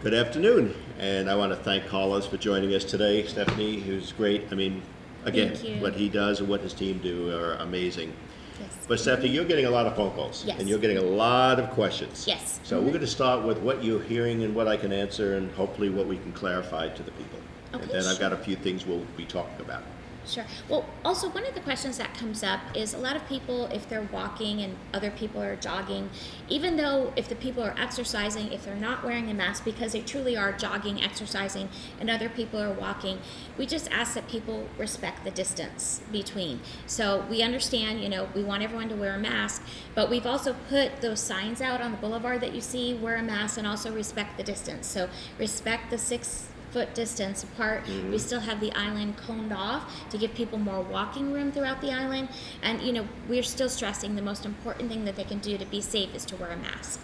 Good afternoon, and I want to thank Carlos for joining us today. Stephanie, who's great. I mean, again, Thank you. what he does and what his team do are amazing. Yes. But Stephanie, you're getting a lot of phone calls, Yes. and you're getting a lot of questions. Yes. So we're going to start with what you're hearing and what I can answer, and hopefully what we can clarify to the people. Okay, And then I've got sure. a few things we'll be talking about. Sure. Well, also one of the questions that comes up is a lot of people, if they're walking and other people are jogging, even though if the people are exercising, if they're not wearing a mask because they truly are jogging, exercising, and other people are walking, we just ask that people respect the distance between. So we understand, we want everyone to wear a mask, but we've also put those signs out on the boulevard that you see, wear a mask, and also respect the distance. So respect the 6-foot distance apart. We still have the island coned off to give people more walking room throughout the island. And, we're still stressing the most important thing that they can do to be safe is to wear a mask.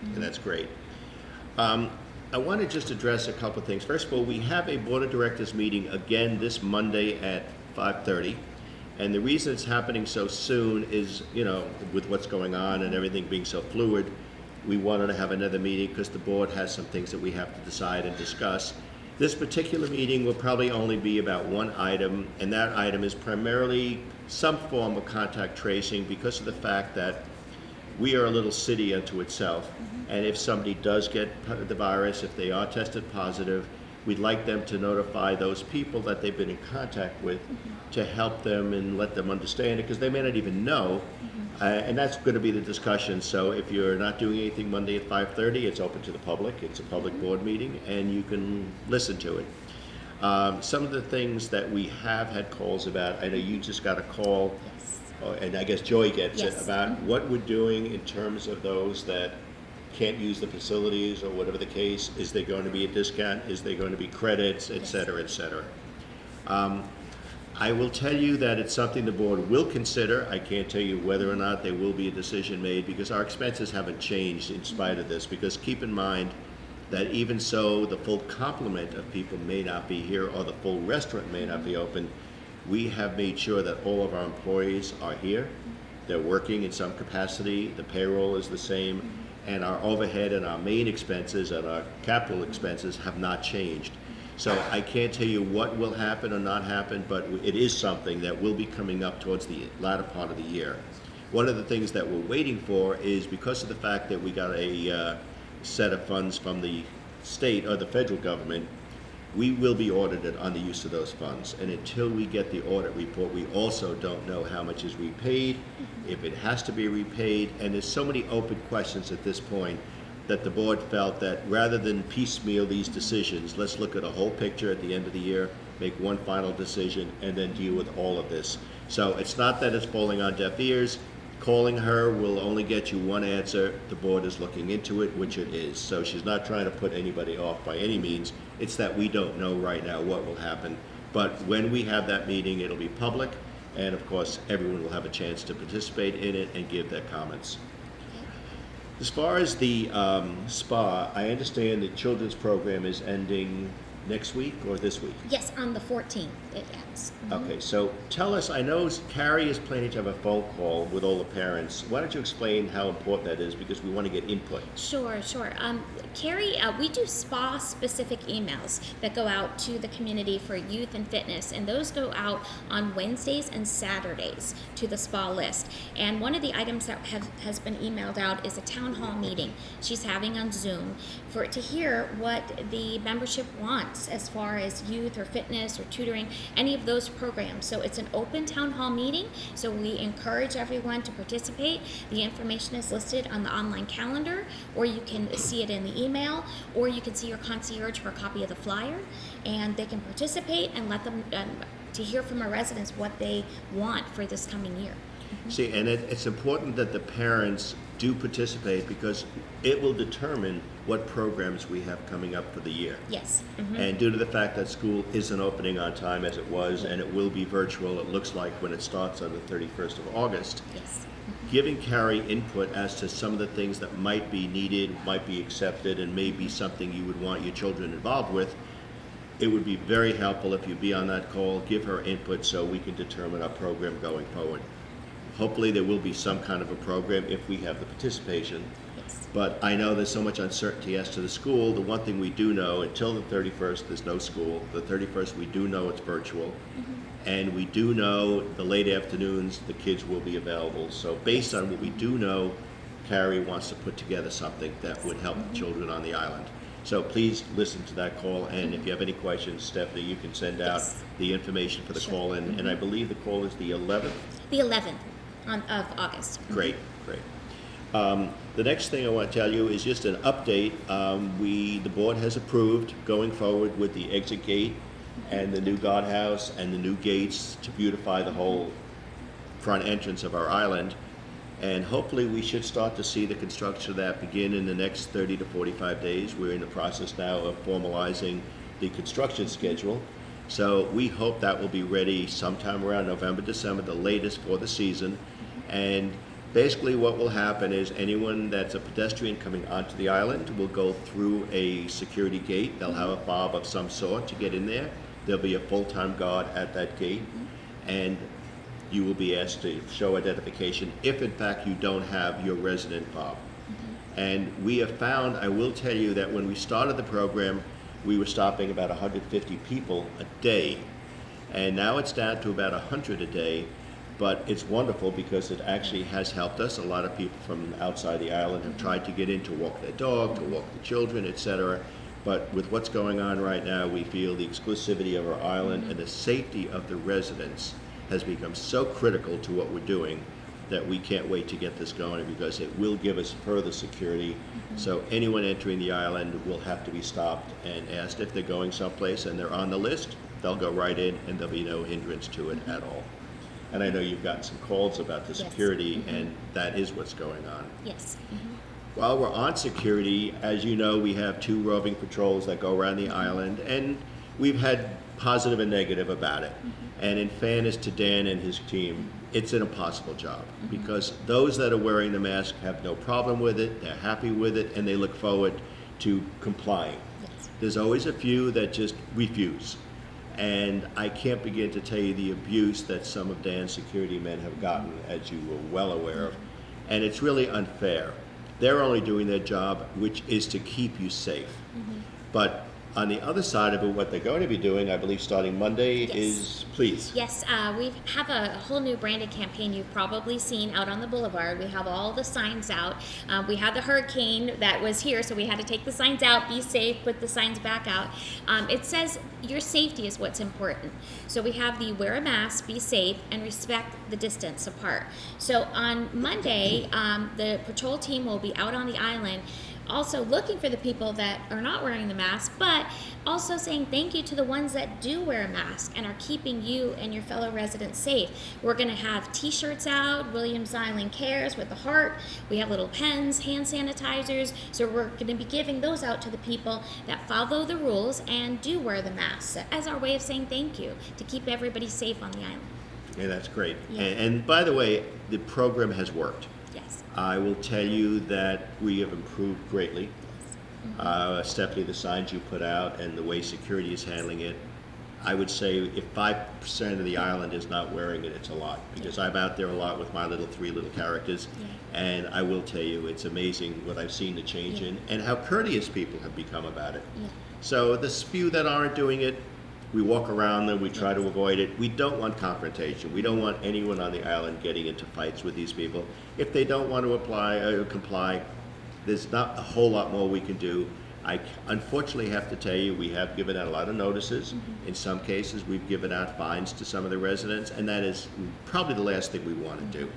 And that's great. I want to just address a couple of things. First of all, we have a Board of Directors meeting again this Monday at 5:30. And the reason it's happening so soon is, with what's going on and everything being so fluid, we wanted to have another meeting because the board has some things that we have to decide and discuss. This particular meeting will probably only be about one item, and that item is primarily some form of contact tracing because of the fact that we are a little city unto itself. And if somebody does get the virus, if they are tested positive, we'd like them to notify those people that they've been in contact with to help them and let them understand it, because they may not even know. And that's going to be the discussion. So if you're not doing anything Monday at 5:30, it's open to the public. It's a public board meeting, and you can listen to it. Some of the things that we have had calls about, I know you just got a call, Yes. and I guess Joy gets it, Yes. about what we're doing in terms of those that can't use the facilities or whatever the case. Is there going to be a discount? Is there going to be credits, et cetera, et cetera? I will tell you that it's something the board will consider. I can't tell you whether or not there will be a decision made because our expenses haven't changed in spite of this. Because keep in mind that even so, the full complement of people may not be here or the full restaurant may not be open. We have made sure that all of our employees are here. They're working in some capacity. The payroll is the same. And our overhead and our main expenses and our capital expenses have not changed. So I can't tell you what will happen or not happen, but it is something that will be coming up towards the latter part of the year. One of the things that we're waiting for is because of the fact that we got a set of funds from the state or the federal government, we will be audited on the use of those funds. And until we get the audit report, we also don't know how much is repaid, if it has to be repaid, and there's so many open questions at this point that the board felt that rather than piecemeal these decisions, let's look at a whole picture at the end of the year, make one final decision, and then deal with all of this. So it's not that it's falling on deaf ears. Calling her will only get you one answer. The board is looking into it, which it is. So she's not trying to put anybody off by any means. It's that we don't know right now what will happen. But when we have that meeting, it'll be public, and of course, everyone will have a chance to participate in it and give their comments. As far as the spa, I understand the children's program is ending next week or this week? Yes, on the 14th it ends. Okay, so tell us, I know Carrie is planning to have a phone call with all the parents. Why don't you explain how important that is, because we want to get input. Sure. Carrie, we do spa-specific emails that go out to the community for youth and fitness, and those go out on Wednesdays and Saturdays to the spa list. And one of the items that has been emailed out is a town hall meeting she's having on Zoom to hear what the membership wants as far as youth or fitness or tutoring, any of those programs. So it's an open town hall meeting, so we encourage everyone to participate. The information is listed on the online calendar, or you can see it in the email, or you can see your concierge for a copy of the flyer, and they can participate and let them to hear from our residents what they want for this coming year. See, and it's important that the parents do participate because it will determine what programs we have coming up for the year. Yes. And due to the fact that school isn't opening on time as it was, and it will be virtual, it looks like, when it starts on the 31st of August, Yes. giving Carrie input as to some of the things that might be needed, might be accepted, and may be something you would want your children involved with, it would be very helpful if you be on that call, give her input so we can determine our program going forward. Hopefully there will be some kind of a program if we have the participation. Yes. But I know there's so much uncertainty as to the school. The one thing we do know, until the 31st, there's no school. The 31st, we do know it's virtual. And we do know the late afternoons, the kids will be available. So based on what we do know, Carrie wants to put together something that would help the children on the island. So please listen to that call, and if you have any questions, Stephanie, you can send out Yes. the information for the Sure. call-in. And I believe the call is the 11th? The 11th of August. Great, great. The next thing I want to tell you is just an update. The board has approved going forward with the exit gate and the new guardhouse and the new gates to beautify the whole front entrance of our island. And hopefully we should start to see the construction of that begin in the next 30 to 45 days. We're in the process now of formalizing the construction schedule. So we hope that will be ready sometime around November, December, the latest for the season. And basically what will happen is anyone that's a pedestrian coming onto the island will go through a security gate. They'll have a fob of some sort to get in there. There'll be a full-time guard at that gate. And you will be asked to show identification if in fact you don't have your resident fob. And we have found, I will tell you, that when we started the program, we were stopping about 150 people a day. And now it's down to about 100 a day. But it's wonderful because it actually has helped us. A lot of people from outside the island have tried to get in to walk their dog, to walk the children, etc. But with what's going on right now, we feel the exclusivity of our island and the safety of the residents has become so critical to what we're doing that we can't wait to get this going because it will give us further security. So anyone entering the island will have to be stopped and asked if they're going someplace and they're on the list, they'll go right in and there'll be no hindrance to it at all. And I know you've gotten some calls about the Yes. security, and that is what's going on. Yes. While we're on security, as you know, we have 2 roving patrols that go around the island, and we've had positive and negative about it. And in fairness to Dan and his team, it's an impossible job because those that are wearing the mask have no problem with it, they're happy with it, and they look forward to complying. Yes. There's always a few that just refuse. And I can't begin to tell you the abuse that some of Dan's security men have gotten, as you were well aware of. And it's really unfair. They're only doing their job, which is to keep you safe. But on the other side of it, what they're going to be doing, I believe starting Monday, Yes. is, please. Yes, we have a whole new branded campaign you've probably seen out on the boulevard. We have all the signs out. We had the hurricane that was here, so we had to take the signs out, be safe, put the signs back out. It says your safety is what's important. So we have the wear a mask, be safe, and respect the distance apart. So on Monday, the patrol team will be out on the island also looking for the people that are not wearing the mask, but also saying thank you to the ones that do wear a mask and are keeping you and your fellow residents safe. We're going to have t-shirts out, Williams Island Cares with the heart. We have little pens, hand sanitizers. So we're going to be giving those out to the people that follow the rules and do wear the mask as our way of saying thank you to keep everybody safe on the island. Yeah, that's great. Yeah. And by the way, the program has worked. Yes. I will tell you that we have improved greatly. Stephanie, the signs you put out and the way security is handling it, I would say if 5% of the island is not wearing it, it's a lot. Because I'm out there a lot with my 3 little characters, and I will tell you it's amazing what I've seen the change in and how courteous people have become about it. Yeah. So the few that aren't doing it, we walk around them, we try to avoid it. We don't want confrontation. We don't want anyone on the island getting into fights with these people. If they don't want to comply, there's not a whole lot more we can do. I unfortunately have to tell you, we have given out a lot of notices. In some cases, we've given out fines to some of the residents, and that is probably the last thing we want to do.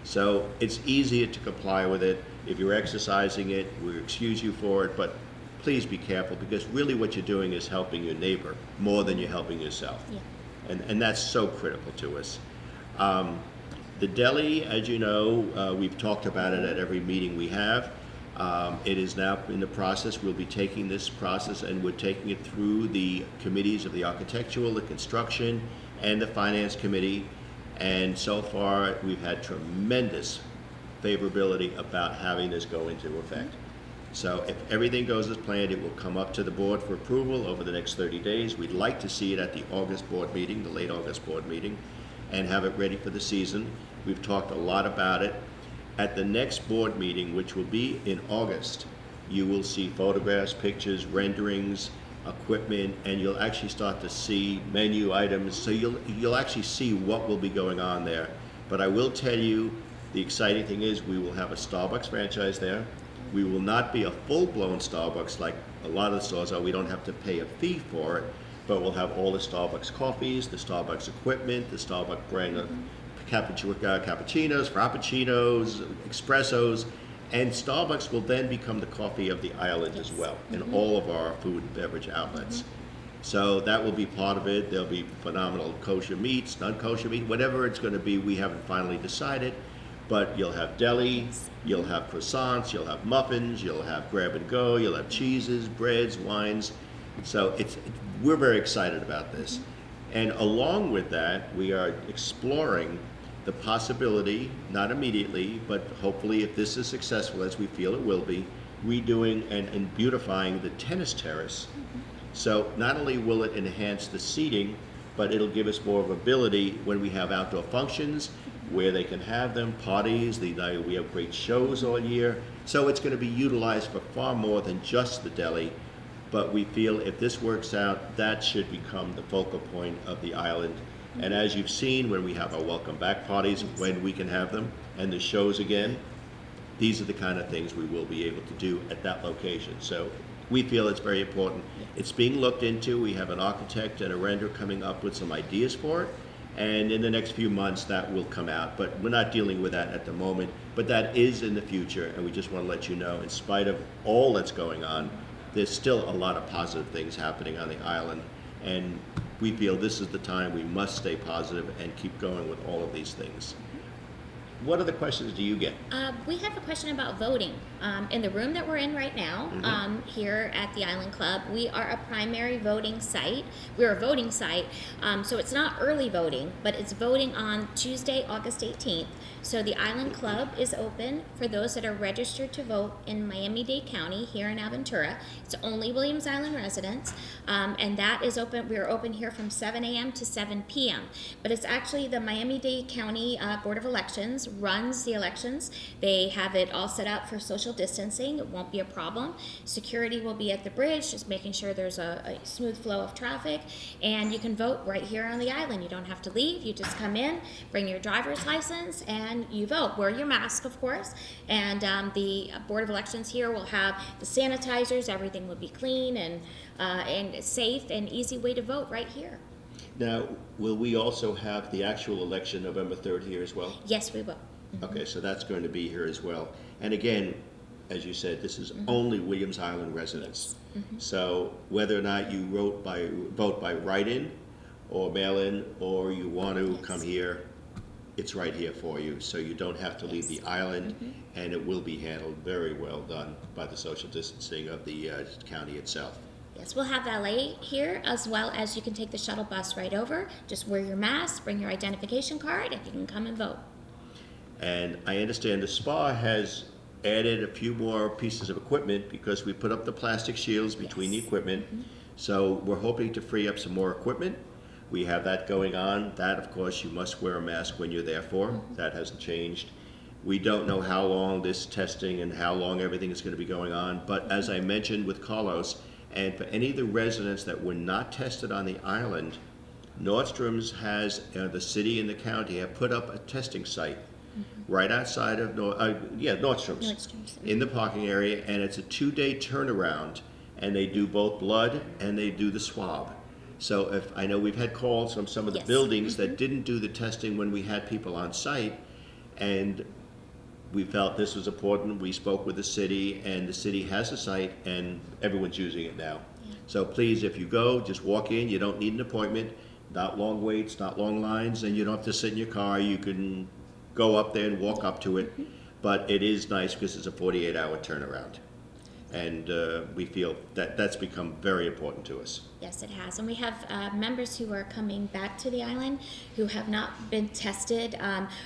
So it's easier to comply with it. If you're exercising it, we excuse you for it, but please be careful because really what you're doing is helping your neighbor more than you're helping yourself. Yeah. And that's so critical to us. The deli, as you know, we've talked about it at every meeting we have. It is now in the process. We'll be taking this process and we're taking it through the committees of the architectural, the construction, and the finance committee. And so far, we've had tremendous favorability about having this go into effect. So if everything goes as planned, it will come up to the board for approval over the next 30 days. We'd like to see it at the August board meeting, the late August board meeting, and have it ready for the season. We've talked a lot about it. At the next board meeting, which will be in August, you will see photographs, pictures, renderings, equipment, and you'll actually start to see menu items. So you'll actually see what will be going on there. But I will tell you, the exciting thing is we will have a Starbucks franchise there. We will not be a full-blown Starbucks like a lot of the stores are. We don't have to pay a fee for it, but we'll have all the Starbucks coffees, the Starbucks equipment, the Starbucks brand of cappuccinos, frappuccinos, espressos, and Starbucks will then become the coffee of the island as well in all of our food and beverage outlets. So that will be part of it. There'll be phenomenal kosher meats, non-kosher meat, whatever it's going to be, we haven't finally decided. But you'll have deli, you'll have croissants, you'll have muffins, you'll have grab and go, you'll have cheeses, breads, wines. So we're very excited about this. And along with that, we are exploring the possibility, not immediately, but hopefully if this is successful, as we feel it will be, redoing and beautifying the tennis terrace. So not only will it enhance the seating, but it'll give us more of ability when we have outdoor functions, where they can have them, parties, we have great shows all year. So it's going to be utilized for far more than just the deli. But we feel if this works out, that should become the focal point of the island. And as you've seen, when we have our welcome back parties, when we can have them, and the shows again, these are the kind of things we will be able to do at that location. So we feel it's very important. It's being looked into. We have an architect and a renderer coming up with some ideas for it. And in the next few months, that will come out. But we're not dealing with that at the moment. But that is in the future, and we just want to let you know, in spite of all that's going on, there's still a lot of positive things happening on the island. And we feel this is the time we must stay positive and keep going with all of these things. What other questions do you get? We have a question about voting. In the room that we're in right now, here at the Island Club, we are a primary voting site. We're a voting site, so it's not early voting, but it's voting on Tuesday, August 18th. So the Island Club is open for those that are registered to vote in Miami-Dade County here in Aventura. It's only Williams Island residents, and that is open. We're open here from 7 a.m. to 7 p.m. But it's actually the Miami-Dade County Board of Elections runs the elections. They have it all set up for social distancing. It won't be a problem. Security will be at the bridge, just making sure there's a smooth flow of traffic, and you can vote right here on the island. You don't have to leave. You just come in, bring your driver's license, and you vote. Wear your mask, of course, and the Board of Elections here will have the sanitizers. Everything will be clean and safe and easy way to vote right here. Now, will we also have the actual election November 3rd here as well? Yes, we will. Okay, so that's going to be here as well. And again, as you said, this is only Williams Island residents. So whether or not you vote by write-in or mail-in, or you want to come here, it's right here for you. So you don't have to leave the island, and it will be handled very well done by the social distancing of the county itself. Yes, we'll have valet here, as well as you can take the shuttle bus right over. Just wear your mask, bring your identification card, and you can come and vote. And I understand the spa has added a few more pieces of equipment because we put up the plastic shields between the equipment. So we're hoping to free up some more equipment. We have that going on. That, of course, you must wear a mask when you're there for. That hasn't changed. We don't know how long this testing and how long everything is going to be going on. But as I mentioned with Carlos, and for any of the residents that were not tested on the island, Nordstrom's has, the city and the county have put up a testing site right outside of Nordstrom's in the parking area, and it's a 2-day turnaround, and they do both blood and they do the swab. So if I know we've had calls from some of the buildings that didn't do the testing when we had people on site, and we felt this was important. We spoke with the city, and the city has a site, and everyone's using it now. So please, if you go, just walk in. You don't need an appointment. Not long waits, not long lines, and you don't have to sit in your car. You can go up there and walk up to it. But it is nice because it's a 48-hour turnaround. And we feel that that's become very important to us. Yes, it has. And we have members who are coming back to the island who have not been tested,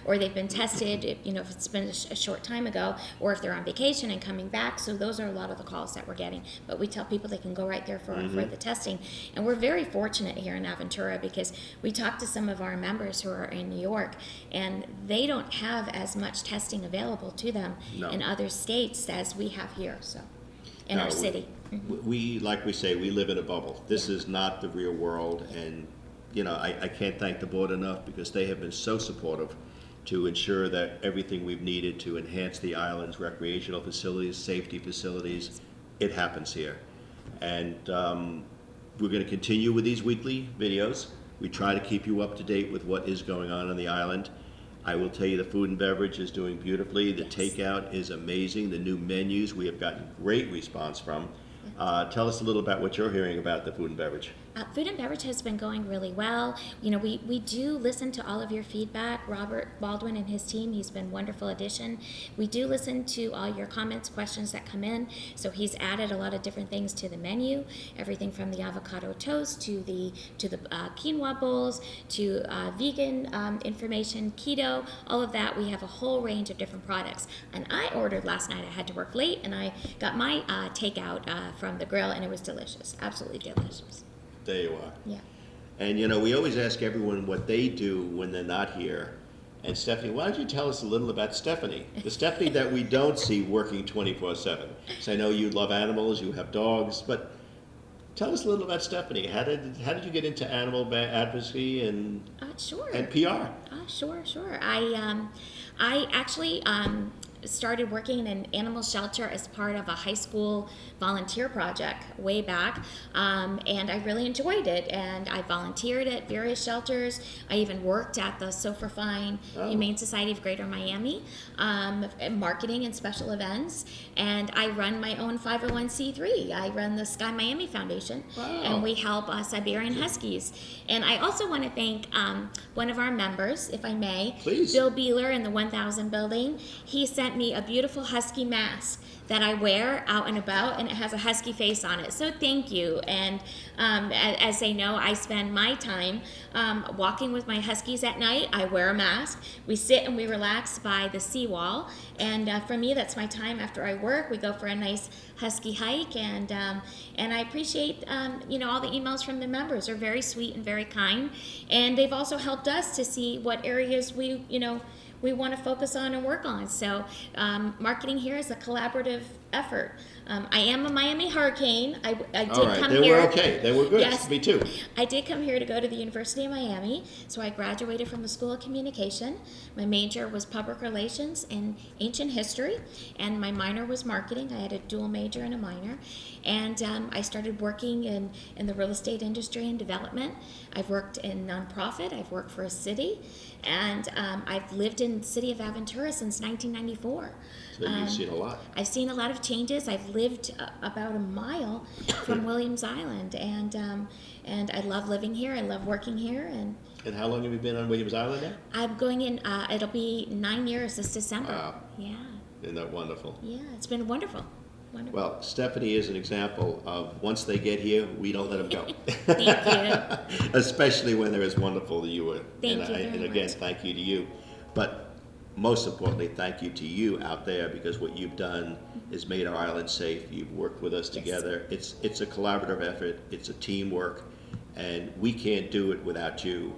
or they've been tested, if it's been a short time ago, or if they're on vacation and coming back. So those are a lot of the calls that we're getting. But we tell people they can go right there for the testing. And we're very fortunate here in Aventura because we talk to some of our members who are in New York, and they don't have as much testing available to them in other states as we have here. So. In our city. We, like we say, we live in a bubble. This is not the real world, and I can't thank the board enough because they have been so supportive to ensure that everything we've needed to enhance the island's recreational facilities, safety facilities, it happens here. And we're going to continue with these weekly videos. We try to keep you up to date with what is going on the island. I will tell you the food and beverage is doing beautifully. The takeout is amazing. The new menus we have gotten great response from. Tell us a little about what you're hearing about the food and beverage. Food and beverage has been going really well. We do listen to all of your feedback. Robert Baldwin and his team, he's been a wonderful addition. We do listen to all your comments, questions that come in. So he's added a lot of different things to the menu, everything from the avocado toast to the quinoa bowls to vegan information, keto, all of that. We have a whole range of different products. And I ordered last night. I had to work late, and I got my takeout from the grill, and it was delicious, absolutely delicious. There you are. Yeah. And we always ask everyone what they do when they're not here. And Stephanie, why don't you tell us a little about Stephanie? The Stephanie that we don't see working 24/7. So I know you love animals, you have dogs, but tell us a little about Stephanie. How did you get into animal advocacy and Sure. and PR? Sure. I actually started working in an animal shelter as part of a high school volunteer project way back, and I really enjoyed it. And I volunteered at various shelters. I even worked at the Fine Humane Society of Greater Miami, marketing and special events. And I run my own 501c3. I run the Sky Miami Foundation, and we help Siberian Huskies. And I also want to thank one of our members, if I may, Please. Bill Beeler in the 1000 building. He sent me a beautiful husky mask that I wear out and about, and it has a husky face on it. So thank you. And as they know, I spend my time walking with my huskies at night. I wear a mask. We sit and we relax by the seawall. And for me, that's my time after I work. We go for a nice husky hike, and I appreciate all the emails from the members. They're very sweet and very kind, and they've also helped us to see what areas we want to focus on and work on. So marketing here is a collaborative effort. I am a Miami Hurricane. I did come here. They were okay. They were good. Yes, Me too. I did come here to go to the University of Miami. So I graduated from the School of Communication. My major was public relations and ancient history, and my minor was marketing. I had a dual major and a minor. And I started working in the real estate industry and development. I've worked in nonprofit. I've worked for a city. And I've lived in the city of Aventura since 1994. So you've seen a lot. I've seen a lot of changes. I've lived about a mile from Williams Island, and I love living here. I love working here. And how long have you been on Williams Island now? I'm going in. It'll be 9 years this December. Wow. Yeah. Isn't that wonderful? Yeah, it's been wonderful. Wonderful. Well, Stephanie is an example of once they get here, we don't let them go. Thank you. Especially when they're as wonderful as you were. Thank you And very again, much. thank you to you. But most importantly, thank you to you out there, because what you've done is made our island safe. You've worked with us together. It's a collaborative effort. It's a teamwork, and we can't do it without you.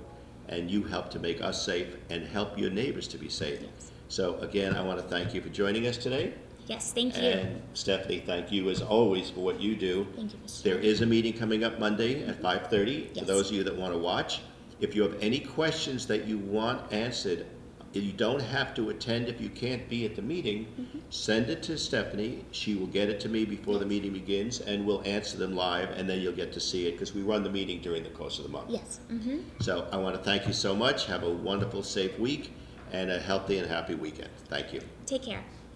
And you help to make us safe and help your neighbors to be safe. Yes. So again, I want to thank you for joining us today. Yes, thank you. And Stephanie, thank you as always for what you do. Thank you, Mr. There is a meeting coming up Monday at 5:30. For Yes. those of you that want to watch, if you have any questions that you want answered, you don't have to attend if you can't be at the meeting. Send it to Stephanie. She will get it to me before the meeting begins, and we'll answer them live, and then you'll get to see it, because we run the meeting during the course of the month. Yes. So I want to thank you so much. Have a wonderful, safe week, and a healthy and happy weekend. Thank you. Take care.